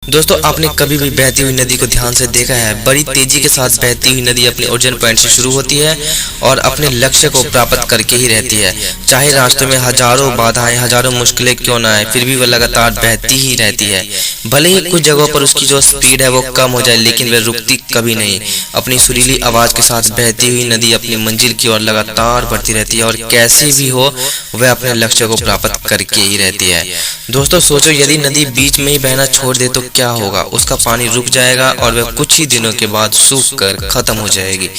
दोस्तों, आपने कभी भी बहती हुई नदी को ध्यान से देखा है? बड़ी तेजी के साथ बहती हुई नदी अपने ओरिजिन पॉइंट से शुरू होती है और अपने लक्ष्य को प्राप्त करके ही रहती है। चाहे रास्ते में हजारों बाधाएं, हजारों मुश्किलें क्यों ना आए, फिर भी वह लगातार बहती ही रहती है। भले ही कुछ जगहों पर उसकी जो स्पीड है वो कम हो जाए, लेकिन वह रुकती कभी नहीं। अपनी सुरीली आवाज के साथ बहती हुई नदी अपनी मंजिल की ओर लगातार बढ़ती रहती है और कैसी भी हो वह अपने लक्ष्य को प्राप्त करके ही रहती है। दोस्तों सोचो, यदि नदी बीच में ही बहना छोड़ दे तो क्या होगा? उसका पानी रुक जाएगा और वह कुछ ही दिनों के बाद सूख कर खत्म हो जाएगी।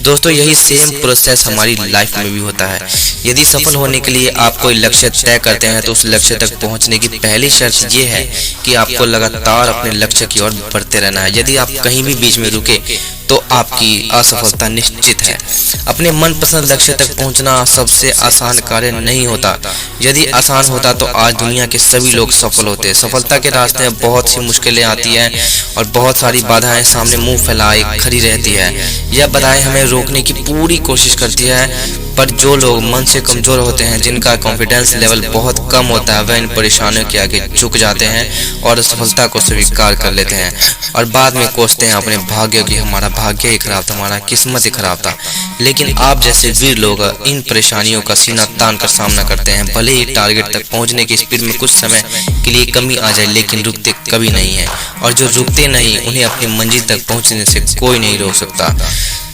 दोस्तों, यही सेम प्रोसेस हमारी लाइफ में भी होता है। यदि सफल होने के लिए आप कोई लक्ष्य तय करते हैं तो उस लक्ष्य तक पहुंचने की पहली शर्त ये है कि आपको लगातार अपने लक्ष्य की ओर बढ़ते रहना है। यदि आप कहीं भी बीच में रुके तो आपकी असफलता निश्चित है। अपने मनपसंद लक्ष्य तक पहुंचना सबसे आसान कार्य नहीं होता। यदि आसान होता तो आज दुनिया के सभी लोग सफल होते। सफलता के रास्ते में बहुत सी मुश्किलें आती हैं और बहुत सारी बाधाएं सामने मुंह फैलाए खड़ी रहती है। यह बाधाएं हमें रोकने की पूरी कोशिश करती है, पर जो लोग मन से कमजोर होते हैं, जिनका कॉन्फिडेंस लेवल बहुत कम होता है, वह इन परेशानियों के आगे झुक जाते हैं और सफलता को स्वीकार कर लेते हैं और बाद में कोसते हैं अपने भाग्य की, हमारा भाग्य ही खराब था, हमारा किस्मत ही खराब था। लेकिन आप जैसे वीर लोग इन परेशानियों का सीना तान कर सामना करते हैं। भले ही टारगेट तक पहुंचने की स्पीड में कुछ समय के लिए कमी आ जाए, लेकिन रुकते कभी नहीं है। और जो रुकते नहीं, उन्हें अपनी मंजिल तक पहुंचने से कोई नहीं रोक सकता।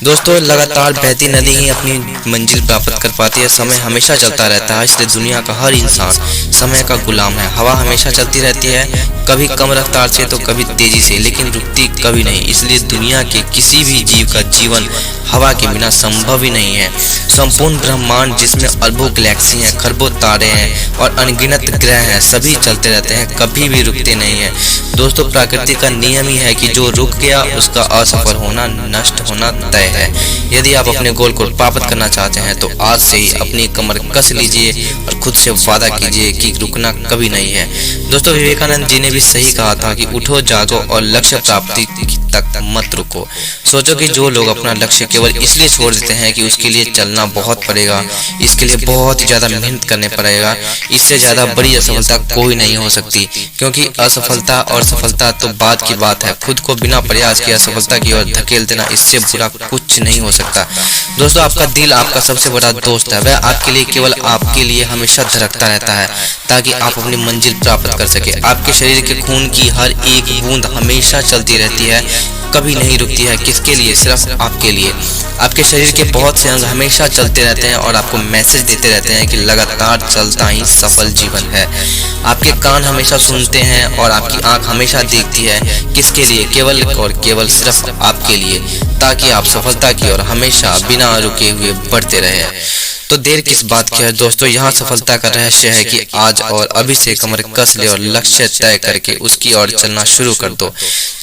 दोस्तों, लगातार बहती नदी ही अपनी मंजिल प्राप्त कर पाती है। समय हमेशा चलता रहता है, इसलिए दुनिया का हर इंसान समय का गुलाम है। हवा हमेशा चलती रहती है, कभी कम रफ्तार से तो कभी तेजी से, लेकिन रुकती कभी नहीं। इसलिए दुनिया के किसी भी जीव का जीवन हवा के बिना संभव ही नहीं है। संपूर्ण ब्रह्मांड, जिसमें अरबों गैलेक्सी हैं, खरबों तारे हैं और अनगिनत ग्रह हैं, सभी चलते रहते हैं, कभी भी रुकते नहीं हैं। दोस्तों, प्रकृति का नियम ही है कि जो रुक गया उसका असफल होना, नष्ट होना तय है। यदि आप अपने गोल को प्राप्त करना चाहते हैं तो आज से ही अपनी कमर कस लीजिए और खुद से वादा कीजिए कि रुकना कभी नहीं है। दोस्तों, विवेकानंद जी ने भी सही कहा था कि उठो, जागो और लक्ष्य प्राप्ति तक मत रुको। सोचो कि जो लोग अपना लक्ष्य केवल इसलिए छोड़ देते हैं कि उसके लिए चलना बहुत पड़ेगा, इसके लिए बहुत ज्यादा मेहनत करने पड़ेगा, इससे ज्यादा बड़ी असफलता कोई नहीं हो सकती। क्योंकि असफलता और सफलता तो बाद की बात है। खुद को बिना प्रयास के असफलता की ओर धकेल देना, इससे बुरा कुछ नहीं हो सकता। दोस्तों, आपका दिल आपका सबसे बड़ा दोस्त है। वह आपके लिए, केवल आपके लिए हमेशा धड़कता रहता है ताकि आप अपनी मंजिल प्राप्त कर सके। आपके शरीर के खून की हर एक बूंद हमेशा चलती रहती है, कभी नहीं रुकती है। किसके लिए? सिर्फ आपके लिए। आपके शरीर के बहुत से अंग हमेशा चलते रहते हैं और आपको मैसेज देते रहते हैं कि लगातार चलता ही सफल जीवन है। आपके कान हमेशा सुनते हैं और आपकी आंख हमेशा देखती है। किसके लिए? केवल और केवल सिर्फ आपके लिए, ताकि आप सफलता की ओर हमेशा बिना रुके हुए बढ़ते रहे। तो देर किस बात की है दोस्तों? यहाँ सफलता का रहस्य है कि आज और अभी से कमर कस ले और लक्ष्य तय करके उसकी ओर चलना शुरू कर दो।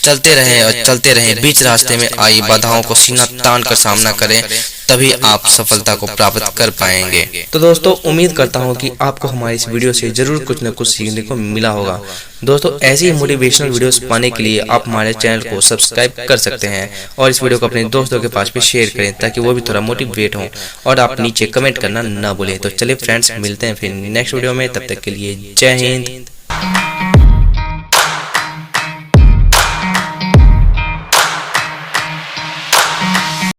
चलते रहें और चलते रहें। बीच रास्ते में आई बाधाओं को सीना तान कर सामना करें, तभी आप सफलता को प्राप्त कर पाएंगे। तो दोस्तों, उम्मीद करता हूँ कि आपको हमारी इस वीडियो से जरूर कुछ न कुछ सीखने को मिला होगा। दोस्तों, ऐसी ही मोटिवेशनल वीडियोस पाने के लिए आप हमारे चैनल को सब्सक्राइब कर सकते हैं और इस वीडियो को अपने दोस्तों के पास भी शेयर करें ताकि वो भी थोड़ा मोटिवेट हो। और आप नीचे कमेंट करना ना भूलें। तो चलिए फ्रेंड्स, मिलते हैं फिर नेक्स्ट वीडियो में। तब तक के लिए जय हिंद।